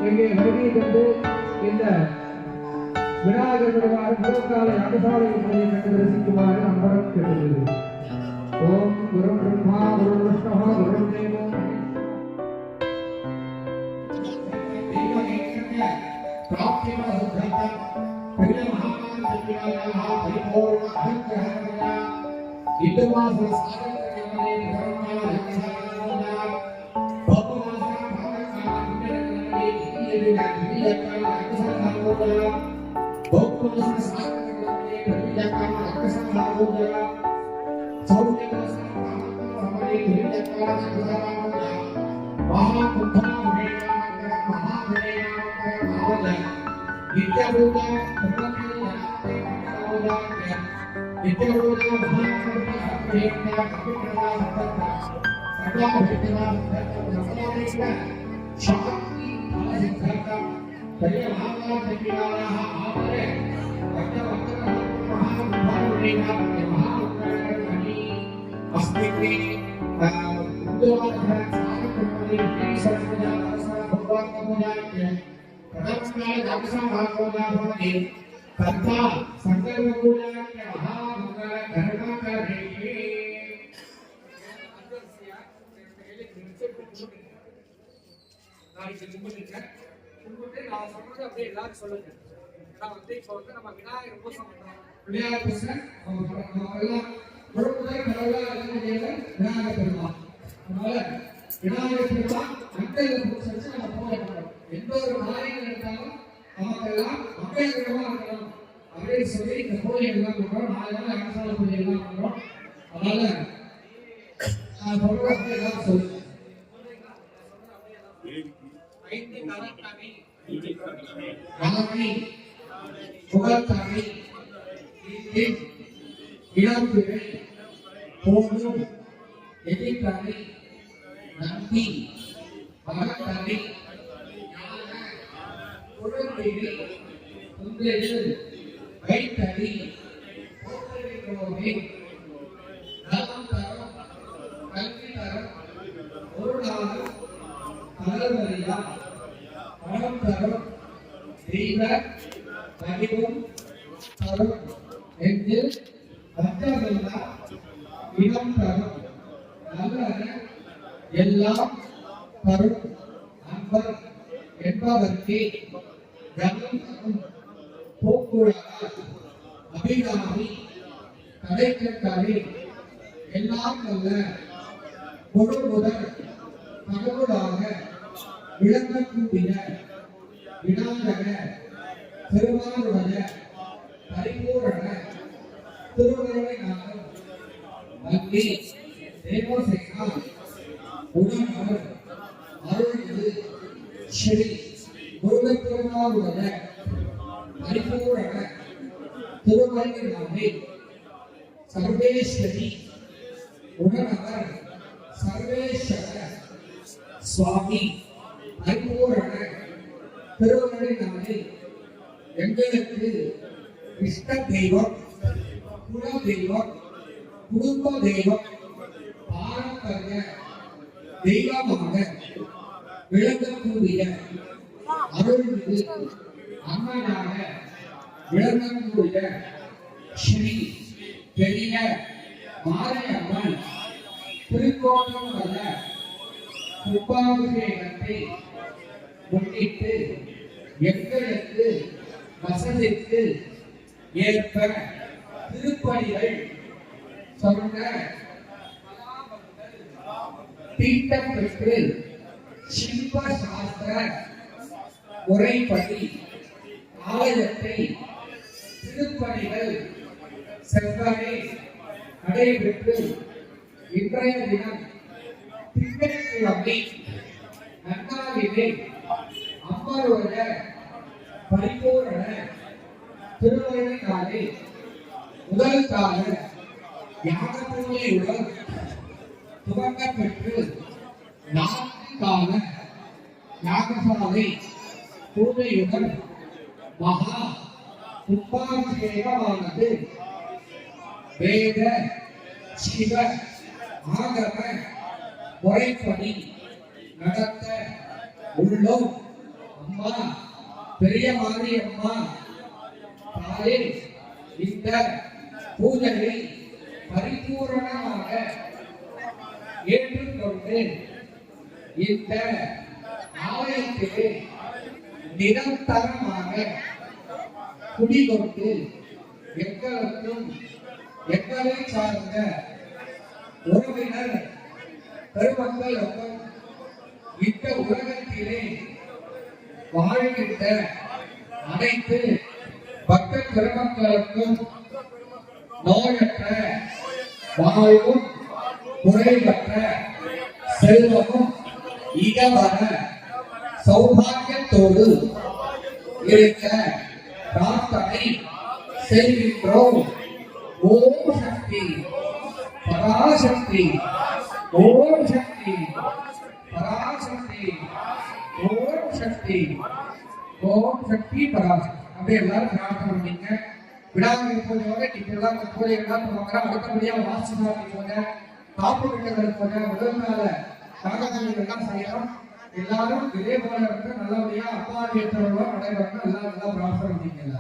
இங்கே வருகை தந்து இந்த விநாயகர் பெருமாள் முதற்கால யாகசாலை முறையை கண்டு தரிசிக்குமாறு நம்மளும் கேட்டுள்ளது. ஓம் குரு பிரம்மா குரு விஷ்ணு குரு தேவோ सर्वेश्वरी उणनवर सर्वेश्वर स्वामी परिपूर्ण திருவருளினாலே எங்களுக்கு இஷ்ட தெய்வம், குல தெய்வம், குடும்ப தெய்வம், பாரம்பரிய தெய்வமாக விளங்கக்கூடிய அருள்மிகு அம்மனாக விளங்கக்கூடிய ஸ்ரீ பெரிய மாரியம்மன் திருக்கோணமல கும்பாபிஷேகத்தை முன்னிட்டு எங்களுக்கு வசதிக்கு ஏற்ப திருப்பணிகள் சொன்ன தீட்டம் பெற்று சில்ப சாஸ்திர முறைப்படி ஆலயத்தை திருப்பணிகள் செவ்வனே நடைபெற்று இன்றைய தினம் திங்கட்கிழமை நன்னாளிலே அம்மருடைய பரிபூரண திருமண நாளே முதல் கால யாக பூஜையுடன் துவங்க பெற்று 4 கால யாகசாலை பூஜையுடன் மகா கும்பாபிஷேகமானது வேத சிவ ஆகம முறைப்படி நடத்த உள்ளோம். அம்மா பெரிய மாரியம்மா தாயே இந்த பூஜையை பரிபூரணமாக ஏற்றுக்கொண்டு இந்த ஆலயத்திலே நிரந்தரமாக குடிகொண்டு எங்களுக்கும் எங்களை சார்ந்த உறவினர் பெருமக்களுக்கும் இந்த உலகத்திலே வாழ்கின்ற அனைத்து பக்த பெருமக்களுக்கும் நோயற்ற வாழ்வும் குறைவற்ற செல்வமும் இகவர சௌபாகியத்தோடு இருக்க பிரார்த்தனை செய்கின்றோம். ஓம் சக்தி பராசக்தி, ஓம் சக்தி பராசக்தி, ஓம் சக்தி, ஓம் சக்தி பராசக்தி. அப்படியே எல்லாரும் பிரார்த்தனை பண்ணீங்க. விநாயகர் பூஜையோட இப்பெல்லாம் பூஜைகள்லாம் பண்ணுவாங்க. அடுத்தபடியாக வாசுதாரி பூஜை, காப்பு கட்டுதல் பூஜை, முதல் நாள நாகதேவிகள்லாம் செய்யணும். எல்லாரும் இதே போல இருந்து நல்லபடியா அப்பாவி ஏற்றவர்களும் நடைபெறணும். எல்லாம் நல்லா பிரார்த்தனை பண்ணீங்க.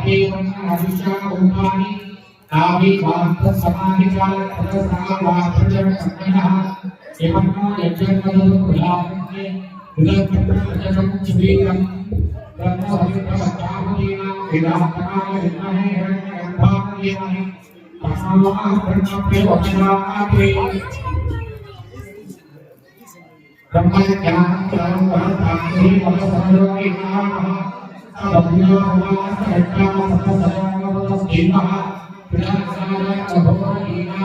पत्नीवन्न अभिषा उपानि नाभि वार्त समाधिकाल प्रसावाचरण संज्ञः एवं यज्ञपदो प्रलापन्ते उदकप्रचरं चुरीरं ब्रह्मविद्यावतीना विदातनाय विद्महे हिरण्यगर्भाय तस्मात् ब्रह्मप्रे वचनाप्रे ब्रह्मज्ञानं परमात्मनि वचनरोहि नमः तब्यो भगवान् सत्यामसत्सदामवस्तिमः विदासाय अभवहीना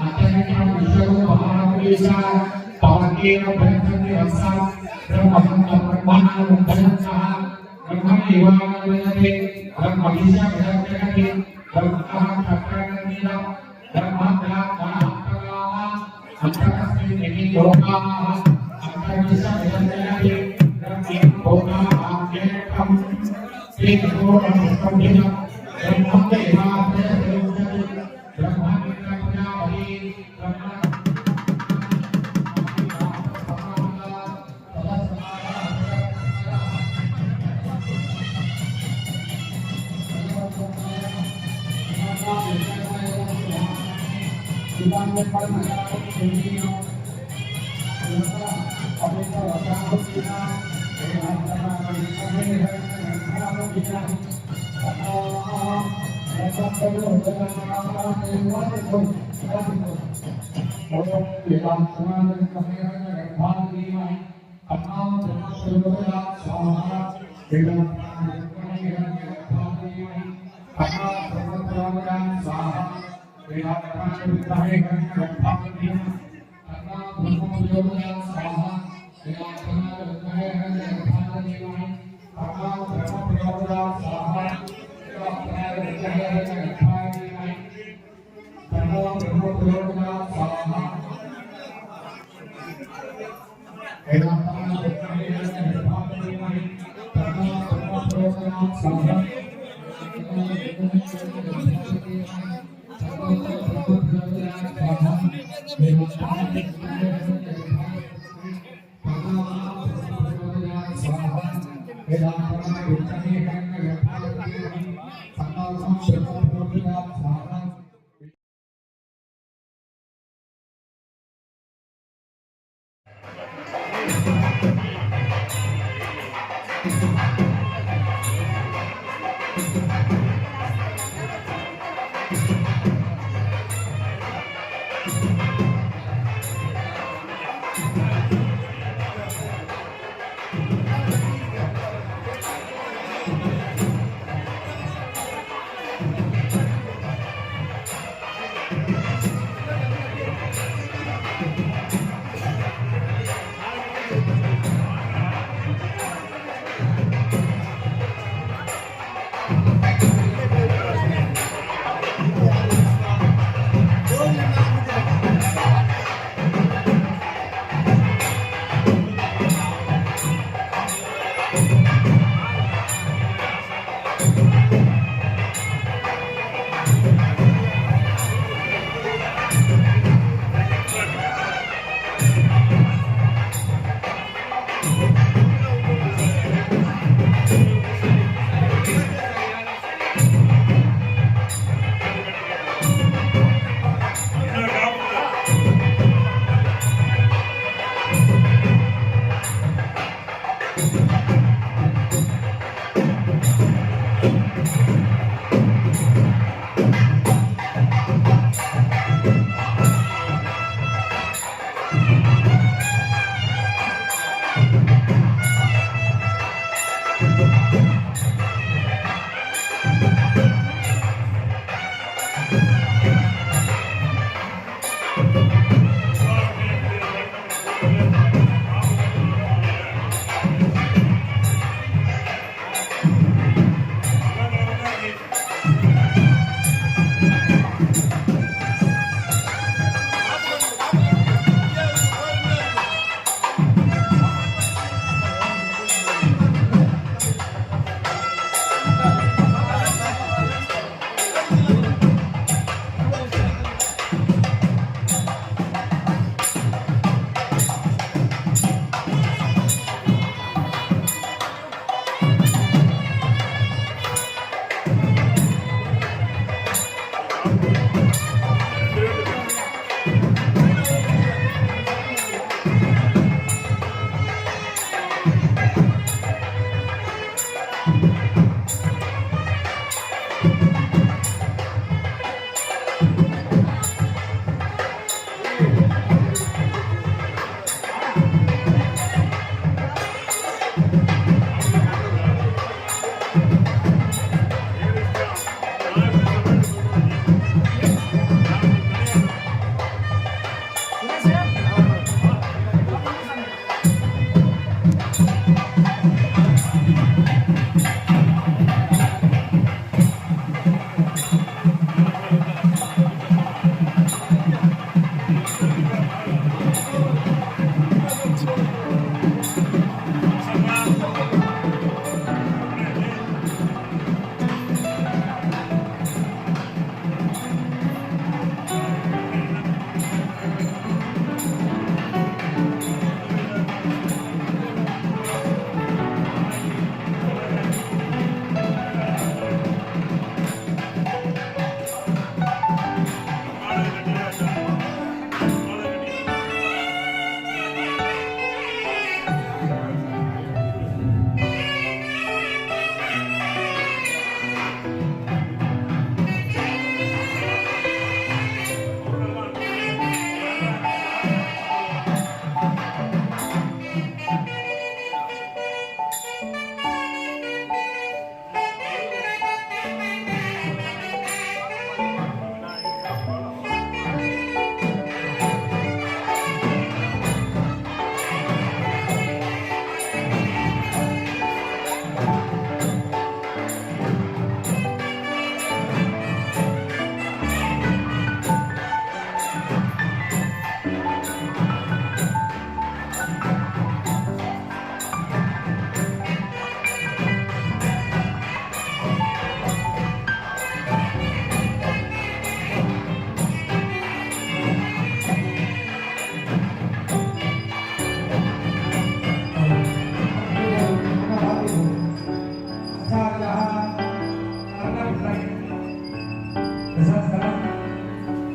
अतयं विश्वं महापुरुषा पावकेन ब्रह्मनि रक्षा ब्रह्मणः ब्रह्मनिवारणते ब्रह्मविषय जगति ब्रह्मः चक्रनिला ब्रह्मज्ञानः अंतरस्मिन् नियोगाः अंतर्विषय जगति ब्रह्मोगाः ब्रह्मदेवाय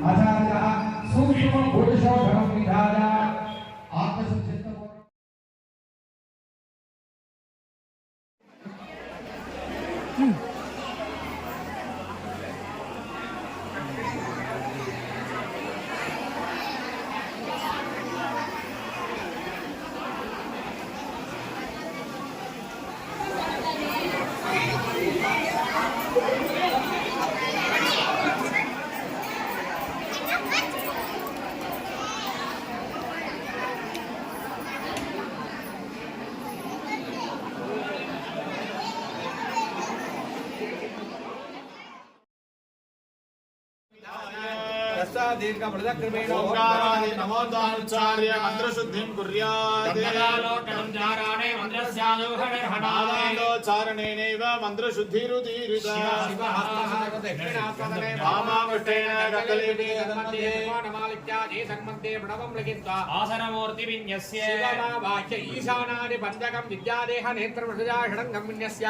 आचार्यः सूक्ष्म पुरुषो धर्म विधाय आत्मसंचित दीर्घ प्रदक्रमेण ओंकारादि नमोदानुच्चार्य मंत्रशुद्धिं कुर्यात् गङ्गालोकनं जाराणे मन्त्रस्यादोहरणेनैव मंत्रशुद्धिरुदीरिता शिवहस्तदक्षिणात्मने वामामुष्टेन गतलेपे मध्ये नमालित्यादि सन्मध्ये प्रणवं लिखित्वा आसनमूर्तिविन्यस्य शिवमावाक्य ईशानादि पञ्चकं विद्यादेह नेत्रप्रसजा षडङ्गं विन्यस्य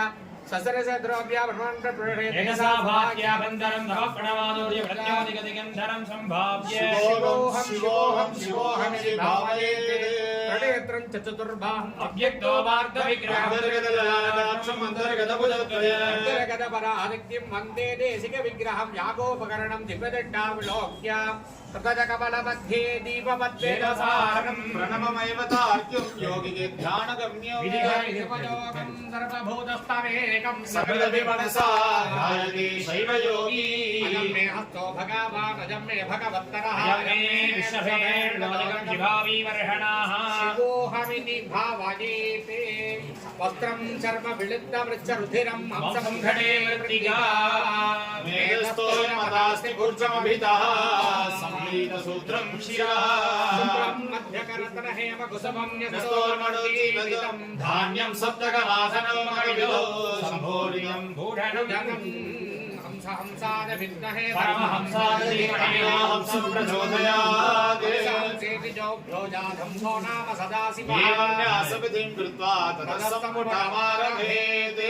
ससरसद्रव्या ब्रह्माण्डप्रवेशेनसा भाग्याबन्धनं नमः प्रणवादोर्य प्रत्योदिगतिगन्धरं सम्भाव्य शिवोऽहमिति भावयेत् प्रणेत्रं च चतुर्बाहम् अव्यक्तो वार्धविग्रहम् अन्तर्गतपरादित्यं वन्दे देशिकविग्रहं यागोपकरणं दिव्यदट्टाविलोक्य ततजकमलमध्ये दीपवद्वेदसारणं प्रणवमेव तार्क्यं योगिके ध्यानगम्यं विधिगणितपयोगं सर्वभूतस्तमेकं सकलपि मनसा ध्यायते शैवयोगी अयं मे हस्तो भगवान् अयं मे भगवत्तरः अयं मे विश्वभेर्लोकं शिवावीवर्षणाः शिवोऽहमिति भावयेते वस्त्रं चर्म विलिप्तमृच्छरुधिरं हंसमुखटे मृत्तिका मेघस्तोयमतास्ति कुर्जमभितः संगीतसूत्रं शिरः शुभ्रं मध्यकरतनहेम कुसुमं स्तोर्मणोजीवितं धान्यं सप्तकवासनं मणिविदो सम्भोरियं भूषणुजनं हंसाद विद्महे परमहंसादीमहंसं प्रचोदयात् भ्योजाधं नाम सदाशिवः एवं न्यासविधिं कृत्वा ततः सम्मुखमारभेत्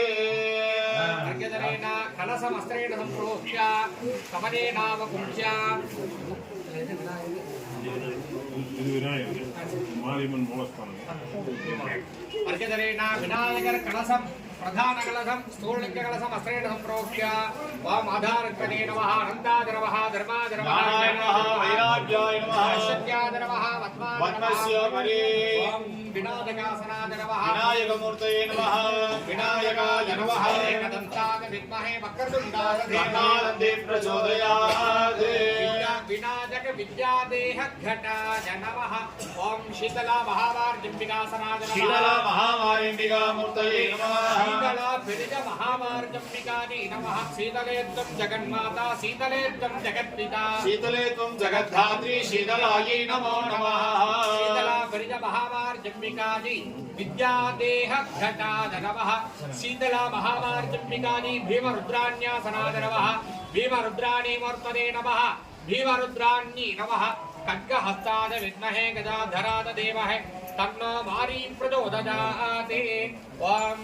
अर्घ्यजलेन कलशमस्त्रेण सम्प्रोक्ष्य कमलेनावकुञ्च्य இது விநாயகர் மாரியம்மன் மூலஸ்தானம் अर्घ्यजलेन विनायकर कलशं प्रधान कलशं स्थूलिंग कलशं अस्त्रेण सम्प्रोक्ष्य वाम आधारत्वने नमः अनन्ताय नमः धर्माय नमः वैराग्याय नमः सत्याय नमः पद्मस्य परे विनायकासनाय नमः विनायकमूर्तये नमः विनायकाय नमः एकदन्ताय विद्महे वक्रतुण्डाय धीमहि प्रचोदयात् विनायक विद्यादेह घटाय नमः ओम शीतला महावार्जम्बिकासनाय नमः शीतला महामारिण्डिका मूर्तये नमः शीतला फिरिज महावार्जम्बिकायै नमः शीतले त्वं जगन्माता शीतले त्वं जगत्पिता शीतले त्वं जगद्धात्री शीतलायै नमो नमः शीतला फिरिज महावार्जम्बिकायै विद्यादेह घटाय नमः शीतला महावार्जम्बिकायै भीमरुद्रान्यासनाय नमः भीमरुद्राणी मूर्तये नमः भीमरुद्राण्यै नमः खड्गहस्ताय विद्महे गदाधराय धीमहि तन्नो मारी प्रचोदयात् ओम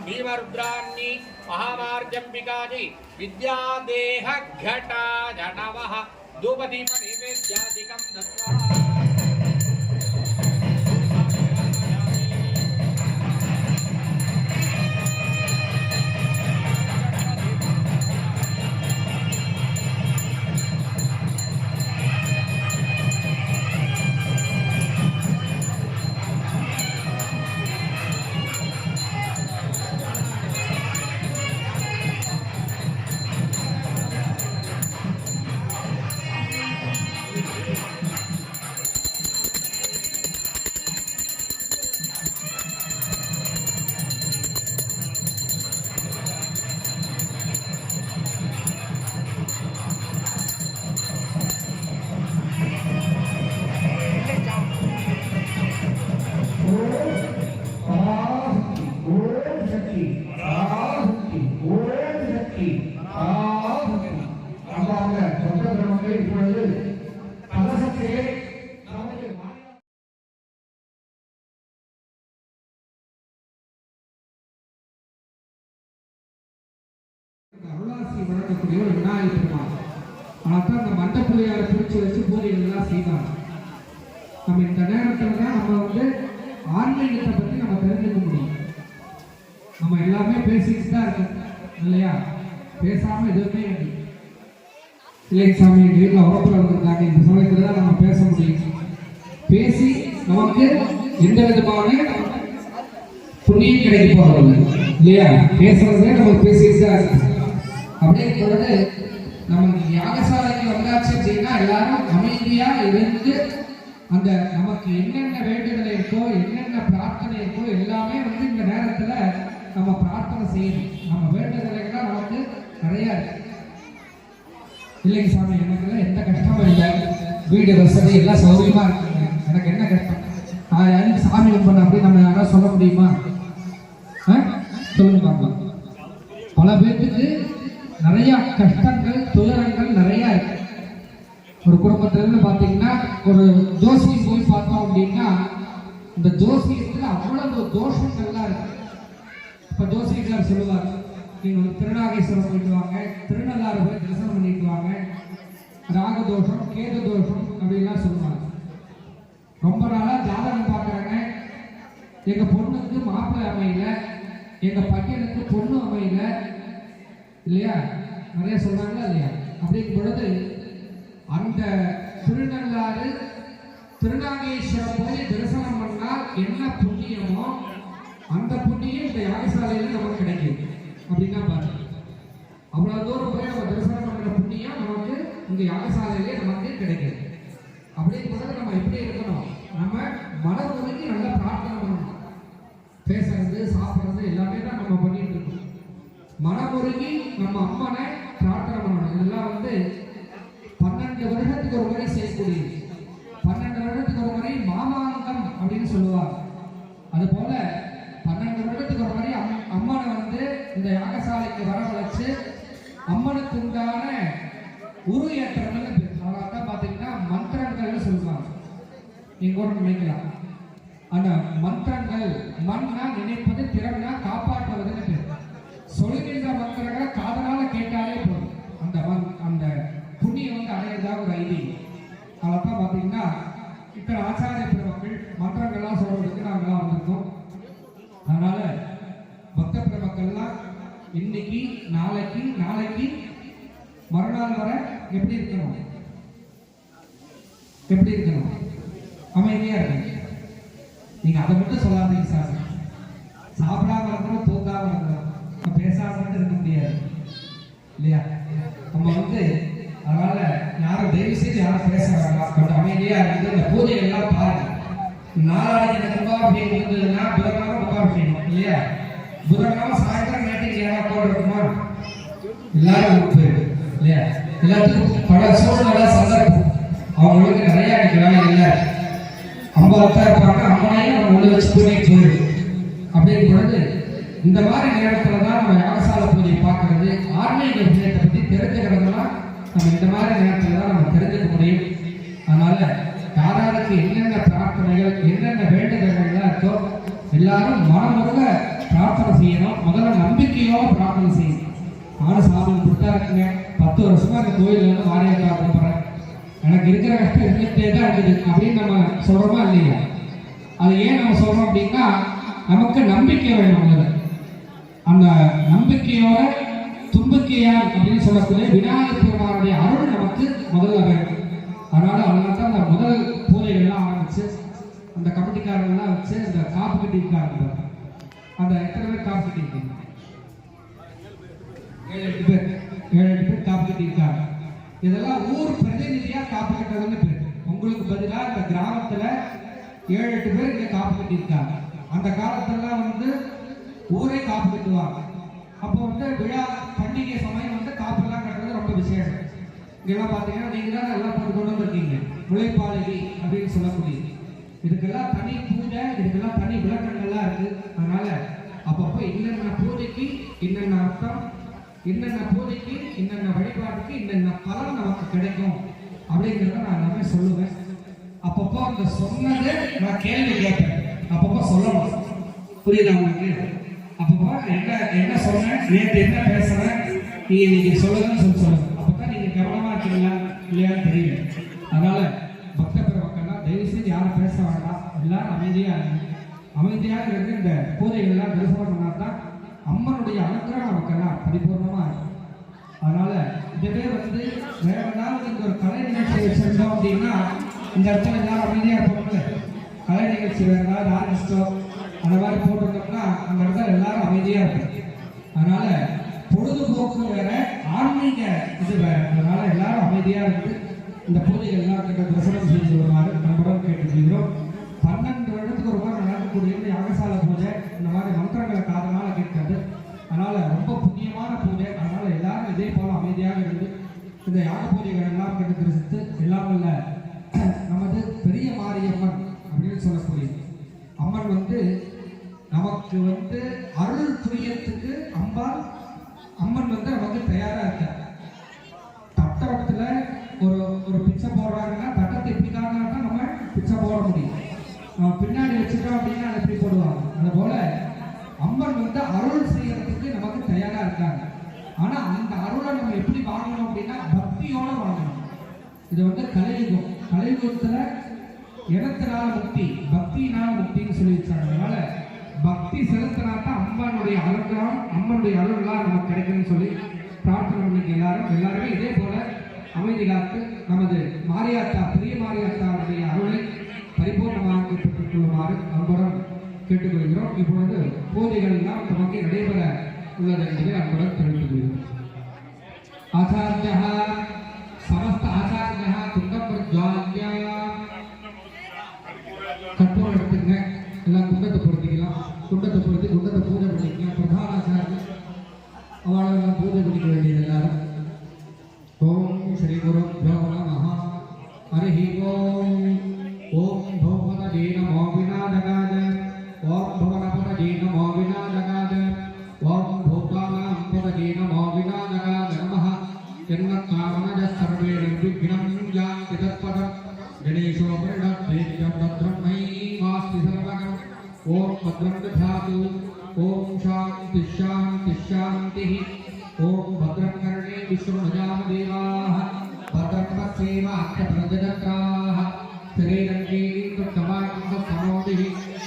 भीमरुद्राण्यै महामार्जम्बिकायै विद्यादेह घटाय नमः धूपदीप नैवेद्यादिकं दत्त्वा அருளாசி வழங்கக்கூடிய ஒரு விநாயகர் பெருமாள் அதான் அந்த மண்டபுரியாரை பிரித்து வச்சு பூஜைகள்லாம் செய்வாங்க. நம்ம இந்த நேரத்தில் தான் நம்ம வந்து ஆன்மீகத்தை பற்றி நம்ம தெரிஞ்சுக்க முடியும். நம்ம எல்லாமே பேசிட்டு தான் இருக்கோம் இல்லையா? பேசாமல் எதுவுமே இல்லைங்க சாமி. எங்கள் வீட்டில் உறப்புல வந்திருக்காங்க, இந்த சமயத்தில் தான் நம்ம பேச முடியும். பேசி நமக்கு எந்த விதமான புண்ணியம் கிடைக்க போகிறது இல்லையா? பேசுறதே நம்ம பேசிட்டு தான் இருக்கு. அப்படியே பொழுது நம்ம யாகசாலைக்கு வந்தாச்சு அப்படின்னா எல்லாரும் அமைதியா இருந்து அந்த நமக்கு என்னென்ன வேண்டுதல் இருக்கோ என்னென்ன பிரார்த்தனை இருக்கோ எல்லாமே வந்து இந்த நேரத்துல நம்ம பிரார்த்தனை செய்யணும். நம்ம வேண்டுதலைகள்லாம் நமக்கு நிறைய இருக்கு இல்லைங்க சாமி. எனக்குலாம் எந்த கஷ்டமும் இல்லை, வீடு வசதி எல்லாம் சௌகரியமா இருக்குங்க. எனக்கு என்ன கஷ்டம்? நான் சாமி கும்பிடணும் அப்படின்னு நம்ம யாராவது சொல்ல முடியுமா? சொல்லுங்க பார்க்கலாம். பல பேருக்கு நிறைய கஷ்டங்கள் துயரங்கள் நிறைய இருக்கு. ஒரு குடும்பத்திலிருந்து பார்த்தீங்கன்னா ஒரு ஜோசியம் போய் பார்த்தோம் அப்படின்னா இந்த ஜோசியத்தில் அவ்வளவு தோஷங்கள்லாம் இருக்கு. இப்போ ஜோசியக்கார் சொல்லுவார், நீங்கள் வந்து திருநாகேஸ்வரம் போயிட்டு வாங்க, திருநள்ளாறு போய் தரிசனம் பண்ணிட்டு வாங்க, ராகதோஷம் கேது தோஷம் அப்படின்லாம் சொல்லுவாங்க. ரொம்ப நாளாக ஜாதகம் பார்க்குறாங்க, எங்கள் பொண்ணுக்கு மாப்பிள்ளை அமையல, எங்கள் பையனுக்கு பொண்ணு அமையல இல்லையா? நிறைய சொல்றாங்களா இல்லையா? அப்படிங்கும் பொழுது அந்த திருநள்ளாறு திருநாகேஸ்வரம் போய் தரிசனம் பண்ணால் என்ன புண்ணியமோ அந்த புண்ணியம் இந்த யாகசாலையில நமக்கு கிடைக்கும். அப்படின்னா பாருங்க, அவ்வளவு தூரம் போய் நம்ம தரிசனம் பண்ணுற புண்ணியம் நமக்கு இந்த யாகசாலையிலே நமக்கு கிடைக்கும். அப்படிங்கும் பொழுது நம்ம எப்படி இருக்கணும்? நம்ம மனம் ஒதுக்கி நல்லா பிரார்த்தனை பண்ணணும். பேசுறது சாப்பிட்றது எல்லாமே தான் நம்ம பண்ணிட்டு இருக்கோம். மனமுருகி நம்ம அம்மனை பிரார்த்தனை பண்ணணும். இதெல்லாம் வந்து 12 வருடத்துக்கு ஒரு முறை செய்யக்கூடியது. 12 வருடத்துக்கு ஒரு முறை மாமாங்கம் அப்படின்னு சொல்லுவாங்க. அது போல 12 வருடத்துக்கு ஒரு முறை அம்மனை வந்து இந்த யாகசாலைக்கு வரவழைச்சு அம்மனுக்கு உண்டான உரு ஏற்றங்கள் அதெல்லாம் பார்த்தீங்கன்னா மந்திரங்கள்னு சொல்லுவாங்க. நீங்க கூட நினைக்கலாம், அந்த மந்திரங்கள் மண்ணா நினைப்பது திறன்னா காப்பாற்றுவதுன்னு பேர். சொல்கின்ற மந்திரங்களை காதலால கேட்டாலே போதும், அந்த புண்ணியம் வந்து அடையதாக ஒரு ஐதீகம். அதெல்லாம் பார்த்தீங்கன்னா இப்போ ஆச்சாரிய பெருமக்கள் மந்திரங்கள்லாம் சொல்றதுக்கு நாங்கள்லாம் வந்திருக்கோம். அதனால பக்த பெருமக்கள்லாம் இன்னைக்கு நாளைக்கு மறுநாள் வர எப்படி இருக்கணும்? அமைதியா இருக்கு. நீங்க அதை மட்டும் சொல்லாதீங்க சார். சாப்பிடாம இருக்கிறோம், தூங்காம இருக்கிறோம், பேசாம இருக்க முடியாது இல்லையா? நம்ம வந்து அதனால யாரும் தயவு செய்து யாரும் பேச வேண்டாம், கொஞ்சம் அமைதியா இருந்து இந்த பூஜை எல்லாம் பாருங்க. நாளாளைக்கு கும்பாபிஷேகம் இருந்ததுன்னா புதன்கிழமை கும்பாபிஷேகம் இல்லையா? புதன்கிழமை சாயந்தரம் நேற்று யாராவது போட இருக்குமா? எல்லாரும் போயிடும் இல்லையா? எல்லாத்துக்கும் பல சூழ்நிலை சந்தர்ப்பம். அவங்களுக்கு நிறைய வேலை இல்லை, அம்பாவத்தா இருப்பாங்க, அம்மனையும் நம்ம உள்ள வச்சு பூஜைக்கு போயிடும். அப்படிங்கும் பொழுது இந்த மாதிரி நேரத்தில் தான் நம்ம யாகசாலை பூஜையை பார்க்கறது, ஆன்மீக விஷயத்தை பற்றி தெரிஞ்சுக்கிறதுலாம் நம்ம இந்த மாதிரி நேரத்தில் தான் நம்ம தெரிஞ்சுக்க முடியும். அதனால யாராருக்கு என்னென்ன பிரார்த்தனைகள் என்னென்ன வேண்டுதல்கள்லாம் இருக்கோ எல்லாரும் மனமுருக பிரார்த்தனை செய்யணும். முதல்ல நம்பிக்கையோட பிரார்த்தனை செய்யணும். நானும் சாமி கொடுத்தா இருக்குங்க, 10 வருஷமா இந்த கோயிலில் வந்து வாரியாக்கா கும்பிட்றேன், எனக்கு இருக்கிற கஷ்டம் இருந்துகிட்டே தான் இருக்குது அப்படின்னு நம்ம சொல்கிறோமா இல்லையா? அது ஏன் நம்ம சொல்கிறோம் அப்படின்னா நமக்கு நம்பிக்கை வேணும். முதல்ல அந்த நம்பிக்கையோட தும்பிக்கையால் அப்படின்னு சொல்லக்கூடிய விநாயகர் பெருமானுடைய அருள் நமக்கு முதல்ல வேணும். அதனால தான் அந்த முதல் பூஜைகள்லாம் ஆரம்பிச்சு அந்த கமிட்டிக்காரங்கள்லாம் வச்சு அந்த காப்பு கட்டியிருக்காங்க. அந்த எத்தனை பேர் காப்பு கட்டியிருக்கீங்க? 7-8 பேர் காப்பு கட்டியிருக்காங்க. இதெல்லாம் ஊர் பிரதிநிதியா காப்பு கட்டுறதுன்னு பேர். உங்களுக்கு பதிலாக இந்த கிராமத்துல 7-8 பேர் இங்க காப்பு கட்டியிருக்காங்க. அந்த காலத்தெல்லாம் வந்து ஊரே காப்பு கட்டுவாங்க. அப்போ வந்து விழா பண்டிகை சமயம் வந்து காப்பெல்லாம் கட்டுறது ரொம்ப விசேஷம். இங்கெல்லாம் பார்த்தீங்கன்னா நீங்க தான் எல்லாம் கொண்டு வந்திருக்கீங்க, முளைப்பாளகி அப்படின்னு சொல்லக்கூடிய. இதுக்கெல்லாம் தனி பூஜை, இதுக்கெல்லாம் தனி விளக்கங்கள்லாம் இருக்கு. அதனால அப்பப்போ என்னென்ன பூஜைக்கு என்னென்ன அர்த்தம், என்னென்ன பூஜைக்கு என்னென்ன வழிபாட்டுக்கு என்னென்ன பலன் நமக்கு கிடைக்கும் அப்படிங்கிறத நான் எல்லாமே சொல்லுவேன். அப்பப்போ அந்த சொன்னதை நான் கேள்வி கேட்பேன், அப்பப்போ சொல்லணும். புரியுதா உங்களுக்கு? அப்பப்போ என்ன சொன்னேன், நேற்று என்ன பேசுறேன், நீ இன்னைக்கு சொல்லுங்கன்னு சொல்லுங்க. அப்பதான் நீங்க கவனமா இருக்கீங்களா இல்லையான்னு தெரியல. அதனால பக்த பெருமக்கள்லாம் தயவு செய்து யாரும் பேச வேண்டாம், எல்லாரும் அமைதியாக இருந்து இந்த பூஜைகள்லாம் தரிசனம் பண்ணாதான் அம்மனுடைய அனுகிரகம் நமக்கெல்லாம் பரிபூர்ணமா இருக்கும். அதனால இதுவே வந்து வேற ஏதாவது இங்க ஒரு கலை நிகழ்ச்சியை செஞ்சோம் அப்படின்னா இந்த இடத்துல எல்லாரும் அமைதியா இருப்போம்ல. கலை நிகழ்ச்சி வேற ஏதாவது ஆர்டிஸ்டோ அந்த மாதிரி போட்டிருந்தோம்னா அந்த இடத்துல எல்லாரும் அமைதியா இருக்கும். அதனால பொழுதுபோக்கு வேற, ஆன்மீக இது வேற. அதனால எல்லாரும் அமைதியா இருந்து இந்த பூஜைகள் எல்லாம் கிட்ட பிரசனம் செஞ்சு வருமாறு நம்மளும் கேட்டுக்கிறோம். 12 வருடத்துக்கு ஒரு மாதிரி நடக்கக்கூடிய இந்த யாகசால பூஜை இந்த மாதிரி மந்திரங்களை காதனால கேட்காது. அதனால ரொம்ப புண்ணியமான பூஜை. அதனால எல்லாரும் இதே போல அமைதியாக இருந்து இந்த யாக பூஜைகள் எல்லாம் கண்டு தரிசித்து எல்லாம் இல்ல நமது பெரிய மாரியம்மன் அப்படின்னு சொல்லக்கூடிய அம்மன் வந்து நமக்கு வந்து அருள் புரியத்துக்கு அம்மன் வந்து நமக்கு தயாரா இருக்க. தட்டத்துல ஒரு பிச்சை போடுறாங்கன்னா தட்டத்தை இப்படி காரணம் நம்ம பிச்சை போட முடியும். நம்ம பின்னாடி வச்சுட்டோம் அப்படின்னா அதை எப்படி போடுவாங்க. அது போல அம்மன் வந்து அருள் செய்யறதுக்கு நமக்கு தயாரா இருக்காங்க. ஆனா அந்த அருளை நம்ம எப்படி வாங்கணும் அப்படின்னா பக்தியோட வாங்கணும். இது வந்து கலியுகம். கலியுகத்துல இடத்தினால முக்தி, பக்தியினால முக்தின்னு சொல்லி வச்சாங்க. அதனால பக்தி செலுத்தினாத்தான் அம்மனுடைய அனுகிரகம், அம்மனுடைய அருள்லாம் நமக்கு கிடைக்கும்னு சொல்லி பிரார்த்தனை பண்ணிக்க எல்லாருமே இதே போல அமைதி காத்து நமது மாரியாத்தா, பெரிய மாரியாத்தாவுடைய அருளை பரிபூர்ணமாக பெற்றுக் கொள்ளுமாறு அன்புடன் கேட்டுக்கொள்கிறோம். இப்பொழுது பூஜைகள் எல்லாம் நமக்கு நடைபெற உள்ளது என்பதை அன்புடன் தெரிவித்துக் கொள்கிறோம். ஆச்சாரியா சமஸ்த ஆச்சாரியா குண்டம் பிரஜ்வால்யா கற்பூரம் எடுத்துங்க. எல்லாம் குண்டத்தை பொருத்திக்கலாம். குண்டத்தை பொருத்தி குண்டத்தை பூஜை பண்ணிக்கலாம். பிரதான ஆச்சாரியம் அவளெல்லாம் பூஜை பண்ணிக்க வேண்டியது எல்லாரும். ஓம் ஸ்ரீ குருப்யோ நமஹ. ஹரி ஓம். ஓம் பௌமதே நமோ விநாயகாய. ஓம் பவனபதே நமோ விநாயகாய. ஓம் பூதானாம் பதே நமோ விநாயகாய நமஹ. யன்னகாமனஜ சர்வே நிர்விக்னம் யாந்தி தத்பதம். கணேசோ பரிணத்வேத்யம் தத்ரம்மை வாஸ்தி சர்வகம். ஓம் பத்ரம் ததாது. ஓம் சாந்தி சாந்தி சாந்திः. ஓம் பத்ரம் கர்ணே விஷ்ணுஜாம தேவாः. பத்ரம் பத்சேவாக்யப்ரஜனத்ராः. ஸ்ரீரங்கே துர்கமாகிந்த சமோதிः.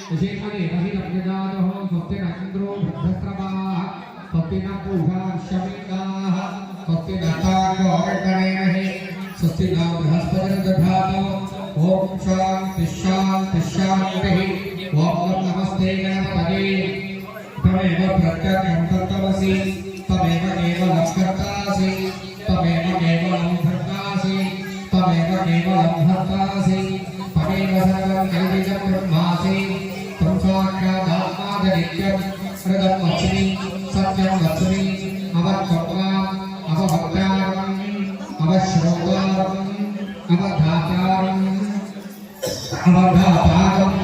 விசேஷமே மகிரப்யஜாதோ ஸ்வஸ்தி ந இந்திரோ வృద్ధஸ்ரவாः. ஸ்வஸ்தி ந பூஷா விஸ்வவேதாः. ஸ்வஸ்தி ந தார்கோ கணேனஹி. स्वस्ति न बृहस्पतिर्दधातु। ओम शांति शांति शांतिः। ओम नमस्ते गणपतये। त्वमेव प्रत्यक्षं तत्त्वमसि। त्वमेव केवलं कर्तासि। त्वमेव केवलं भर्तासि। त्वमेव केवलं हर्तासि। त्वमेव सर्वं जगदिदं ब्रह्मासि। त्वं साक्षादात्मादनित्यं हृदं लक्ष्मी सत्यं लक्ष्मी अवत्वम् अवभक्तारम् अवश्रोतारम् अवधातारम् अवधातारम्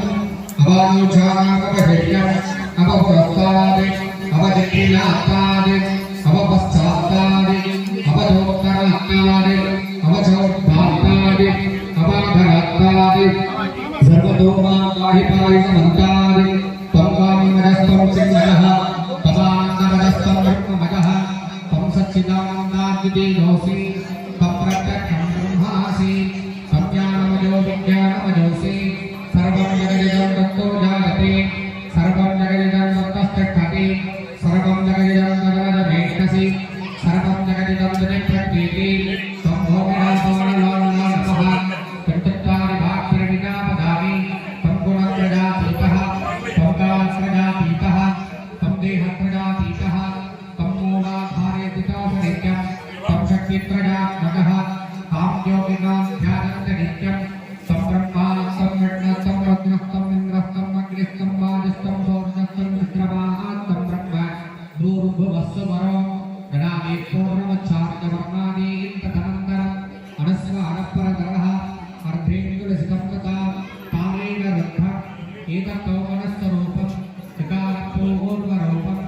अवानुजानामपहृत्यम् अवपुरस्तादि अवदिक्किनात्तादि अवपश्चात्तादि अवधोत्तरात्तादि अवचोद्धात्तादि अवाधरात्तादि सर्वतोमां पाहि पाहि समन्तादि त्वं वामनरस्त्वं सिंहः त्वमानन्दरस्त्वं ब्रह्ममजः त्वं सच्चिदानन्दाद्वितीयोऽसि त्वं प्रत्यक्षं ब्रह्मासि त्वं ज्ञानमयो विज्ञानमयोऽसि सर्वं जगदिदं तत्तो जायते सर्वं जगदिदं तत्तस्तिष्ठति सर्वं जगदिदं तदवदमेष्टसि सर्वं जगदिदं तदिप्रतीति त्वं भोगिनाथोऽनलोललोलपः त्वं भाग्यविना वदामि त्वं गुणत्रयातीतः त्वं कालत्रयातीतः त्वं देहत्रयातीतः त्वं मूलाधारेतितोषनित्यं त्वं शक्तित्रयात्मकः तां योगिनां ध्यानन्त नित्यं त्वं ब्रह्मा त्वं विष्णुः त्वं रुद्रः त्वं इन्द्रः त्वं अग्निः त्वं वायुस्त्वं सौर्यः त्वं विक्रमाः त्वं ब्रह्म भूर्भुवस्सुवरो गणामि पूर्णमच्छार्यवर्णानि तदनन्तरम् अनस्वारपरतरः अर्धेन्दुलसितं तथा तामेन रुद्धम् एततो मनस्वरूपम् इकारपूर्वरूपम्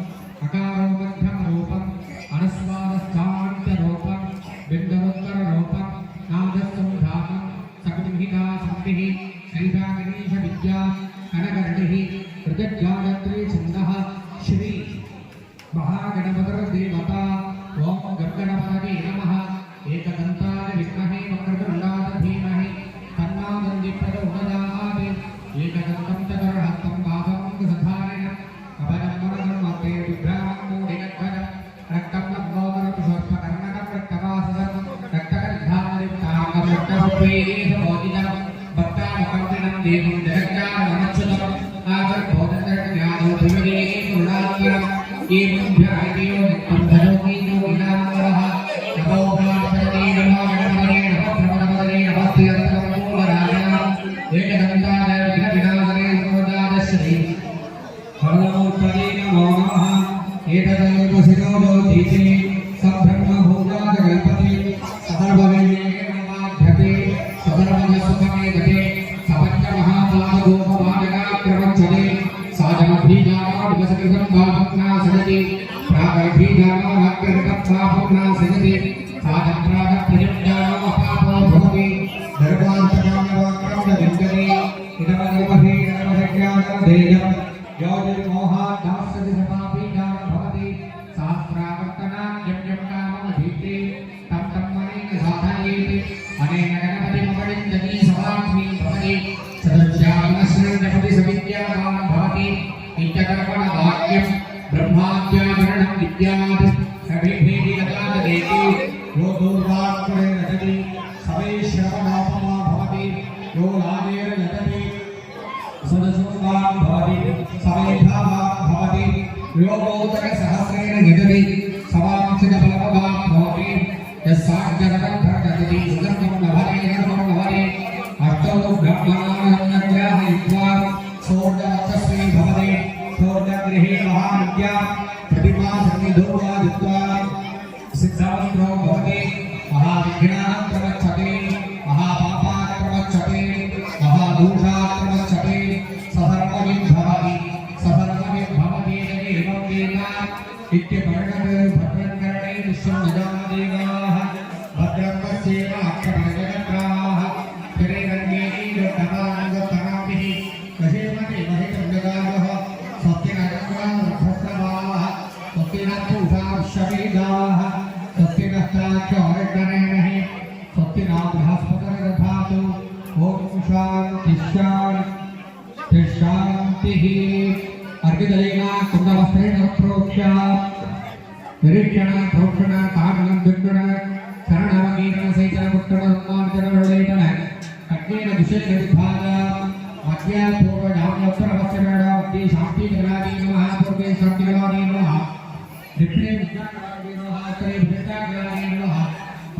अकारो मध्यमरूपम् अनस्वारश्चान्त्यरूपम् बिन्दवोत्तररूपम् नादस्संधानम् सकटिभिः एकदन्ताय विद्महे वक्रतुण्डाय धीमहि तन्नो दन्ति प्रचोदयात् एकदन्तं चतुर्हस्तं बाहुं दधारिणम् अभयं मनोरमते विभ्रामं मूढिगद्वदं रक्तं लम्बोदरपुष्पकर्णकं रक्तवाससं रक्तगन्धारिक्ताङ्गं रक्तपुष्पैर्भोजितं भक्तामुखर्दिनं देवं जगज्ञानमच्युतम् आवर्भोदन्तर्ज्ञानो विविधे गुणात्मनम् एवं ध्यायेयो नित्यं धनोऽपि योगिनामरः नमो गणपतये नमो गणपतये नमो प्रभवतये नमो श्रीरत्नमूलराय एकदन्ताय विघ्नविनाशने विनोदाय श्री हरनमोत्तरे नमो नमः एतदेव शिरोदो दीपे सब्रह्मभूताय गणपति सर्ववेदेकमाध्यते सर्वमसुखमे गते सपञ्चमहापादगोपमानगाक्रमच्छते साधनभीजामादिवसकृतं बाहुना सजति प्रागर्भीजामानकृतं बाहुना सजति साधनप्रागप्रयुक्तानो अपापो भवति धर्मान्तरामवाक्रमविन्दते इदमदेवहे नमसज्ञानदेयं योजिर्मोहादास्यति समापीजां भवति सहस्रावर्तनां यं यं काममधीते तं तं मनेन साधयेत् अनेन गणपतिमपरिञ्जति समाप्ति भवति सदस्यामश्रयजपति सविद्यावान् भवति इत्यकर्मणवाक्यं ब्रह्माद्याचरणं विद्यात् सविभेदिगतादेति यो दूर्वाक्रे रचति सवैश्रवणापमा भवति यो लाजेन यजति सदसुगां भवति सवैधावां भवति यो गौतकसहस्रेण यजति सवांसितफलपदां भवति यस्साज्ञगतं भरतति सुगन्धं नभरे नर्मं नभरे अष्टौ ब्रह्मणानग्राहयित्वा सोर्जवचस्वी भवति सोर्जगृहे महाविद्या प्रतिमा सन्निधोवादित्वा सिद्धावन्तो भवति महाविघ्नाः प्रवक्षते महापापाः प्रवक्षते महादोषाः प्रवक्षते सहर्वविद्भवति एवं वेदा इत्यपर्णः भद्रकर्णे विश्वं नजादेवाः भद्रकस्येव अक्षरजगत्राः शरीरङ्गेति योगतानागतनाभिः कशेमते महितव्यगावः सत्यनगत्राः सत्यनपूषाशवेदाः सत्यनस्ताच्चौरगणैः सत्यनाथहस्पतरदधातु ॐ शान्तिः अर्घ्यदलेन कुन्दवस्त्रेण प्रोक्ष्य निरीक्षण प्रोक्षण कारणं दुर्गुण शरणवगीर्ण सैतनपुत्रमन्मार्जनवलेटन अग्नेन दुष्यविभाग मध्य पूर्वजाम्योत्तरवस्त्रमेण मध्ये शान्तिजनादि नमः पूर्वे शान्तिजनादि नमः दक्षिणे विज्ञानजनादि नमः उत्तरे विज्ञानजनादि नमः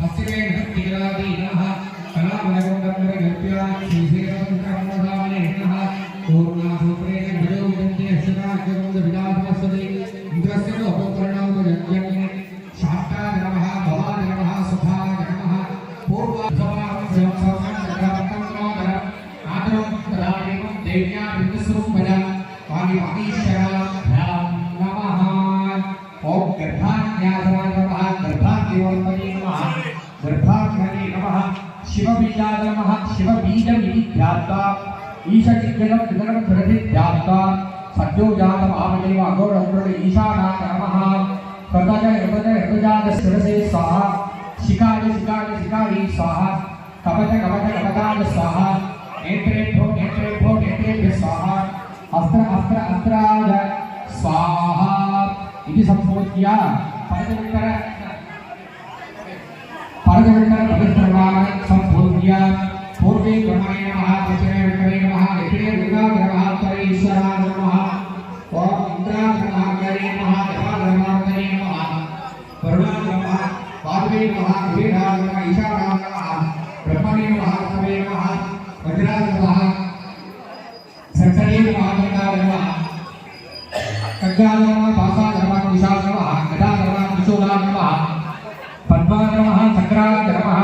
पश्चिमे भक्तिजनादि नमः कलामलगुण्डम्बरगल्प्य श्रीशैलसंक्रमणधामने नमः पूर्णासूत्रेण भजो विदन्ते अष्टनाग्यगुण्डविदाधमस्वते इन्द्रस्य लोकोपकरणोपयज्ञम् शान्ताय नमः भवाय नमः सुखाय नमः पूर्वासवाहं आदरं देव्या बिन्दुस्वरूपया वाणीश्वराभ्यां नमः ॐ गर्भाज्ञासवाय नमः गर्भाग्निवर्तने नमः गर्भाग्नये नमः शिवबीजाय नमः शिवबीजमिति ध्यात्वा ईशचिज्ञनं विदनं प्रतिध्यात्वा सद्योजातम् आवदेव अघोरघोर ईशानाय नमः प्रतज शिरसे स्वाहा शिखाय स्वाहा कवचाय स्वाहा नेत्रेभ्यो स्वाहा अस्त्राय स्वाहा इति संपूज्य परजवित्तर संपूज्य पूर्वे ब्रह्मणे नमः पश्चिमे विष्णवे नमः दक्षिणे दुर्गाय नमः उत्तरे ईश्वराय नमः ॐ इंद्राय नमः नमः देवाय नमः वरुणाय नमः वायुवे नमः कुबेराय नमः ईशानाय नमः ब्रह्मणे नमः विष्णवे नमः वज्राय नमः सरस्वती नमः गंगाय नमः खड्गाय नमः पाशाय नमः कुशाय नमः गदाय नमः त्रिशूलाय नमः पद्माय नमः चक्राय नमः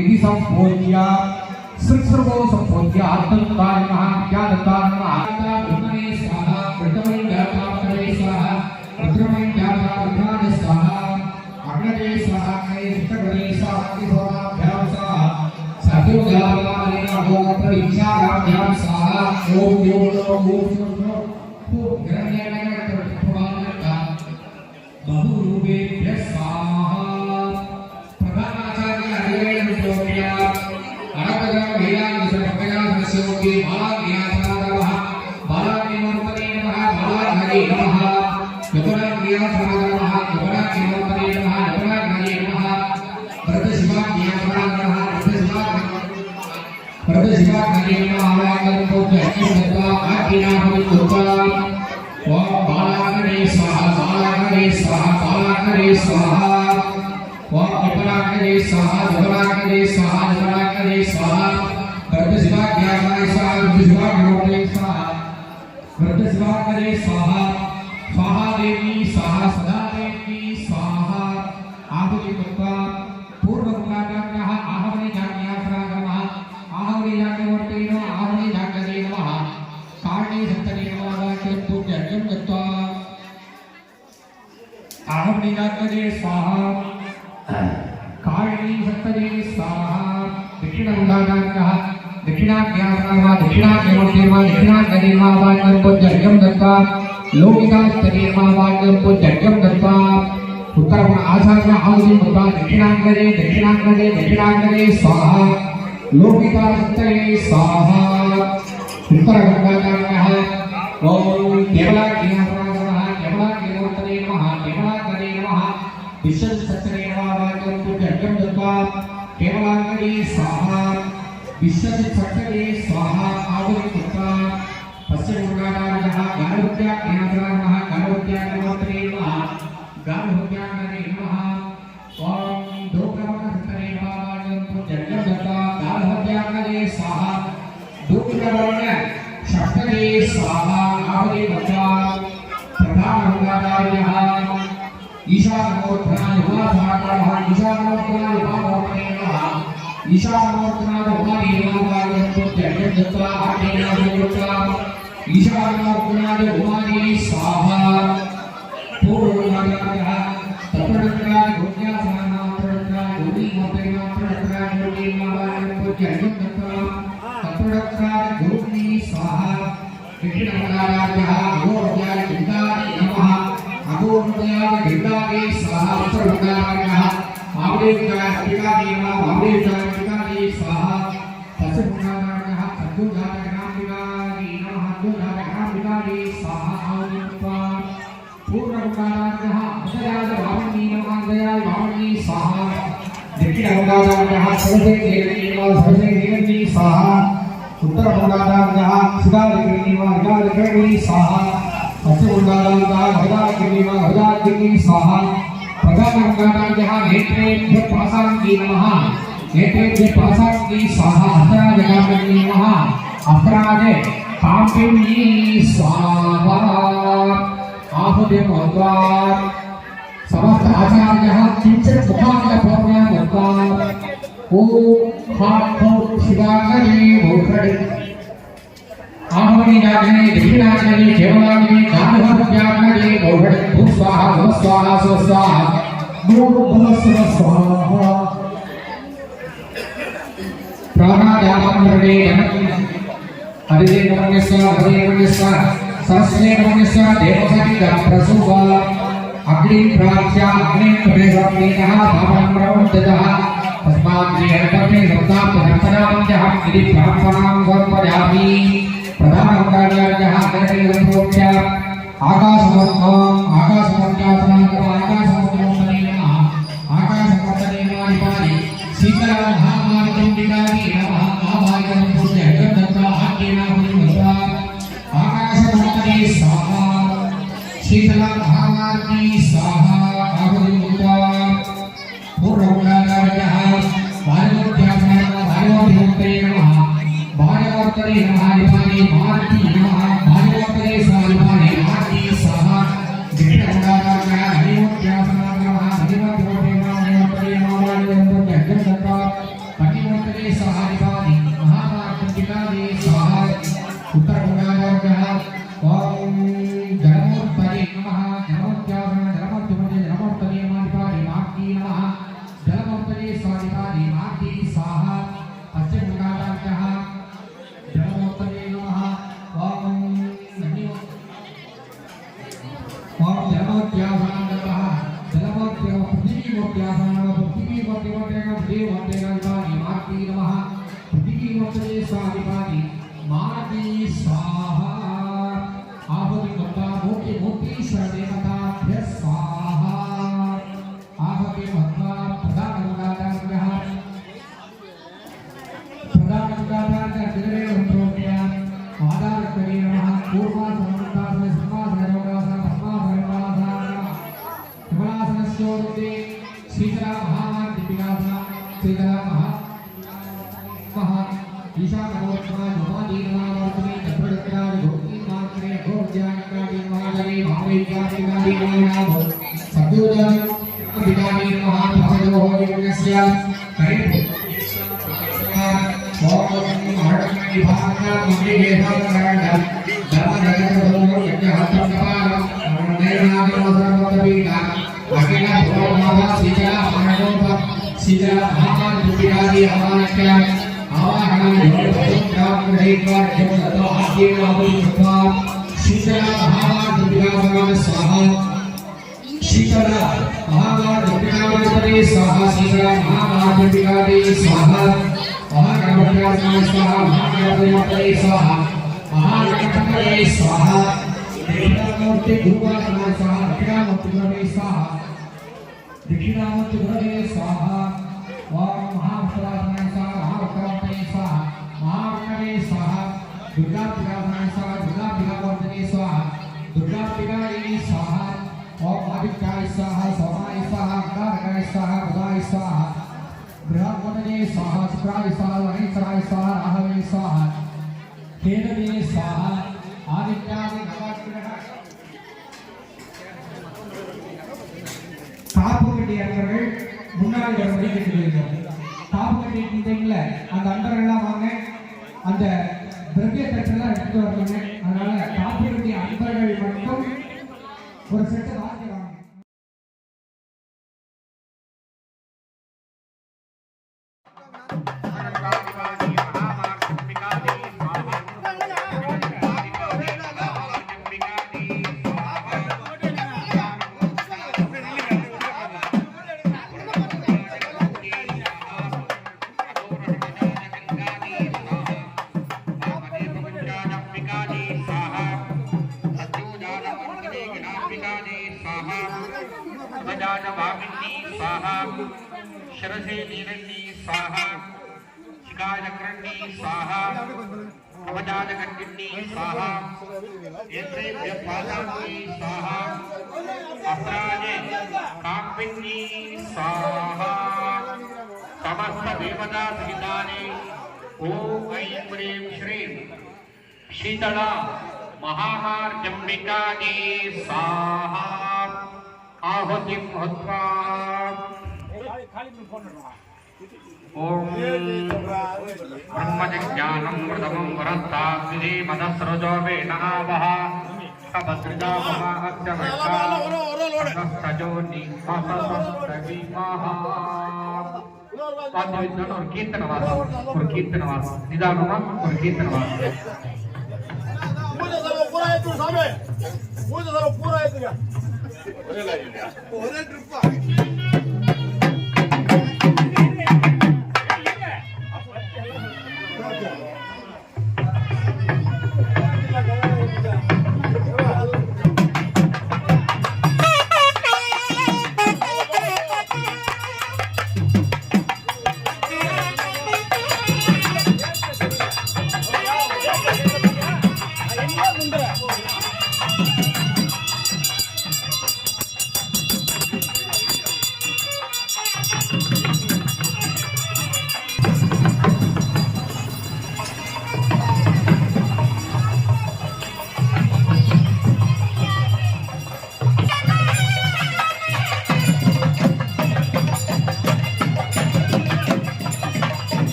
इति संपूज्य सृक्सर्वो संपूज्य आत्मदत्ताय नमः ज्ञानदत्ताय नमः ब्रह्मणे स्वाहा ब्रह्मणे ज्ञातावतरे स्वाहा रुद्रमणे ज्ञातावताय स्वाहा अग्नये स्वाहा कये चित्तगणे स्वाहा अग्निहोराभ्यां स्वाहा सत्योजातमाने अहोरात्र ईशानाभ्यां स्वाहा ओम बहुरूपेभ्यः स्वाहा प्रधानाचार्य प्रदशिवा ज्ञानरागः प्रदशिवा करेण आवागं पूज्यं दत्वा आज्ञाहं कृत्वा ओम बालाकरे स्वाहा बालाकरे स्वाहा बालाकरे स्वाहा ओम विपलाकरे स्वाहा विपलाकरे स्वाहा विपलाकरे स्वाहा प्रदशिवा ज्ञानाय स्वाहा प्रदशिवा ज्ञानाय स्वाहा प्रदशिवा करे स्वाहा स्वाहा देवी स्वाहा सदा देवी स्वाहा आहुति कृत्वा पूर्वमुखाग्रह आहवने जाग्यासरागमः आहवने जाग्यवर्ते नमः आहवने जाग्यते नमः कारणे सप्तमे नमः पूज्यं कृत्वा आहवने जाग्यते स्वाहा कारणे सप्तमे स्वाहा दक्षिणमुखाग्रह दक्षिणाज्ञासरागमः दक्षिणाज्ञवर्ते दक्षिणाज्ञदेवावाक्यं पूज्यं कृत्वा लोकितास्तदेवावाक्यं पूज्यं कृत्वा उत्तरम आचार्य आहुति कृत्वा दक्षिणांगदे दक्षिणांगदे दक्षिणांगदे स्वाहा लोकितास्तये स्वाहा उत्तरगंगाचार्यः ओम केवलाज्ञासरागमः केवलाज्ञमूर्तये नमः केवलांगदे नमः विश्वसत्सत्सरेवावाक्यं पूज्यं कृत्वा केवलांगदे स्वाहा विश्वसत्सत्सरे स्वाहा आहुति कृत्वा पश्चिमबंगाचार्यः गानवत्याज्ञासरागमः गानवत्याज्ञमूर्तये नमः गानवत्याज्ञे नमः ओम दोग्रवर्णसत्सरेवावाक्यं पूज्यं कृत्वा गानवत्याज्ञे स्वाहा दोग्रवर्ण षष्ठये स्वाहा आहुति कृत्वा प्रधानबंगाचार्यः ईशानमूर्तनाय उपासनाकारः ईशानमूर्तनाय उपासनाकारः ईशानमूर्तनाय उपासनाकारः पूज्यं कृत्वा आज्ञाहं कृत्वा ईशानमूर्तनाय उमानि स्वाहा पूर्वमुखाग्रह तत्परत्राय गुण्यासनानात्रत्राय गुणीमूर्तयेनात्रत्राय गुणीमावाक्यं पूज्यं कृत्वा तत्परत्राय गुणी स्वाहा दक्षिणमुखाग्रह अघोरत्याय गंगायै नमः अघोरत्याय गंगायै स्वाहा उत्तरमुखाग्रह मावलेत्याय अपिकायै नमः मावलेत्याय अपिकायै स्वाहा पश्चिममुखाग्रह सद्गुणाग्रहाम्बिकायै नमः सद्गुणाग्रहाम्बिकायै स्वाहा आहुति कृत्वा पूर्वमुखाग्रह अक्षयाय वामनी नमः अक्षयाय वामनी स्वाहा दक्षिणमुखाग्रह सरस्वती देवी नमः सरस्वती देवी स्वाहा उत्तरमुखाग्रह सुधादेवी नमः सुधादेवी स्वाहा पश्चिममुखाग्रह भगदादेवी नमः भगदादेवी स्वाहा प्रधानमुखाग्रह नेत्रेभ्यः पासाङ्गी नमः नेत्रेभ्यः पासाङ्गी स्वाहा हस्तराजकामिनी नमः हस्तराज कामिनी स्वाहा आहुति कृत्वा समस्त आचार्यः किञ्चित् मुखाग्रपूर्णं कृत्वा ओम हाथो शिवाकरे मोक्षणे आहवने जागने दक्षिणाग्ने केवलाग्ने गानभव्याग्ने मोक्षणे भूस्वाहा भवस्वाहा स्वस्वाहा भूर्भुवस्वस्वाहा प्राणायामकरणे हरिते नमः सरस्वती नमः देवसति प्रसूवा अग्नि प्राच्या अग्नि प्रवेशमेनः पावनं प्रवृद्धतः तस्मात् श्रीहरिपत्नी सप्ताप्तदर्शनामन्यः इति प्रार्थनां समर्पयामि प्रधानमुखाचार्यः अग्निं प्रोक्ष्य आकाशमूर्त्यासनागतः आकाशमूर्तये नमः शीतलमहामार्गं नमः आवाहनं पूज्यं दत्त्वा आज्ञाहं कृत्वा आकाशमूर्तये स्वाहा शीतलमहामार्गी स्वाहा आहुतिं कृत्वा पूर्वमुखाचार्यः भागवत्यासनाय नमः भागवतये नमः भागवतये मार्गी नमः भागवतये स्वाहा मार्गी स्वाहा दक्षिणमुखाचार्यः हरिवत्यासनाय नमः हरिवत्ये नमः पतिमूर्तये स्वाहा महामार्गी स्वाहा उत्तरमुखाचार्यः ओम जलमूर्तये नमः जलमूर्त्यासनाय जलमूर्तये मार्गी नमः जलमूर्तये स्वाहा मार्गी स्वाहा पश्चिममुखाचार्यः जलमूर्तये नमः ओम जलमूर्त्यासनाय मार्गी नमः पृथ्वीमूर्तये स्वाहा मार्गी स्वाहा आहुति कृत्वा मूर्तिश्वर देवताभ्यः स्वाहा आहुति कृत्वा प्रधानमुखाचार्यः सीता महा ईशा नमोत्तमा भवानी नमोत्तमे तत्प्रदत्तानि भोगी मात्रे भोज्यानिकानि महादेवी महावीकानि नमो सद्योजन विदानि महाभवो यज्ञस्य हरि ओम हरमणि भागा मंदिरे भागकरण धर्मजगतो यज्ञात्मकपालम नैनादिमोदरमोदपीठा अखिला भवमाभा सीता महानोप सीता महामानपुटिकादि अमानक्य आवाहनं योगपदुक्रामग्रहीत्वा योगतो आद्येन अभिमुखा सीता महामानपुटिकाभगवान् स्वाहा शीतला महामानपुटिकावति स्वाहा सीता महामानपुटिकादि स्वाहा महागणपतये स्वाहा महागणपतये स्वाहा महागणपतये स्वाहा दक्षिणामूर्ति गुरुवासनाय स्वाहा दक्षिणामूर्ति स्वाहा दक्षिणामूर्ति स्वाहा ओम महाभक्तवासनाय स्वाहा महाभक्तवासनाय स्वाहा महाभक्तये स्वाहा दुर्गाम्बिकासनाय स्वाहा दुर्गाम्बिकावर्तने स्वाहा दुर्गाम्बिकायै स्वाहा ओम आदित्याय स्वाहा सोमाय स्वाहा कारकाय स्वाहा बुधाय स्वाहा बृहस्पतये स्वाहा शुक्राय स्वाहा वनेश्वराय स्वाहा राहवे स्वाहा केतवे स्वाहा आदित्याय नवग्रह காப்பு கட்டி அன்பர்கள் முன்னாடி வரும்படி கேட்டுக்கொள்கிறோம். காப்பு கட்டி இருந்தீங்கள அந்த அன்பர்கள்லாம் வாங்க, அந்த திரவிய தட்டெல்லாம் எடுத்துட்டு வரணுங்க. அதனால காப்பு கட்டி அன்பர்கள் மட்டும் ஒரு செட்டு வாங்கி வாங்க. शरसे नीरण्डी स्वाहा शिकायकरण्डी स्वाहा कवचाजकण्डी स्वाहा यत्रेभ्य पादान्ती स्वाहा अस्त्राजे काम्पिन्नी स्वाहा समस्त देवता सहिताने ओम ऐं ह्रीं श्रीं शीतला महामार्जम्बिकायै स्वाहा आहुतिं हत्वा ओम ब्रह्मज्ञानं मृतमं वरन्ताग्नि मनस्रजो वेनावः कभद्रजा ममाहत्यमष्टासजो निःससस्तविमः पादविद्वान और कीर्तनवास निदानवा और कीर्तनवास पूजा करो पूरा है तू सामने पूजा करो पूरा है तुझा ओरे ट्रिप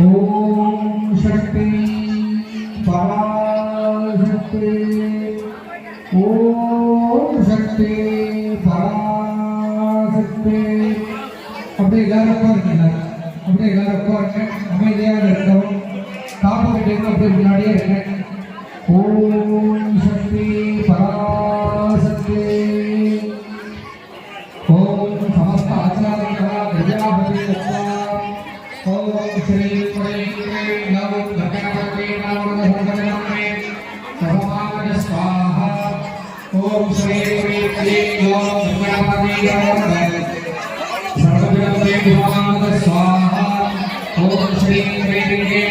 ओम शक्ति पराशक्ति ओम शक्ति पराशक्ति अपने घर पर हमें दिया करता हूँ ताप के अपने बुलाड़िया रखें ओम शक्ति पराशक्ति ओम समस्त आचार्य प्रजापति ओम श्री नव गणपति नव स्वाहा ओम श्री गणपति स्वाहा ओम श्री गणपति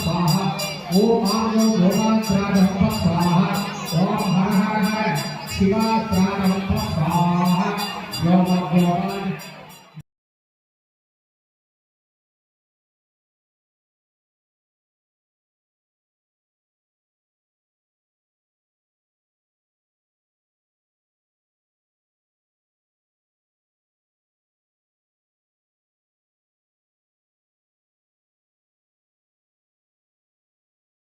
स्वाहा ओम गणपति शिवा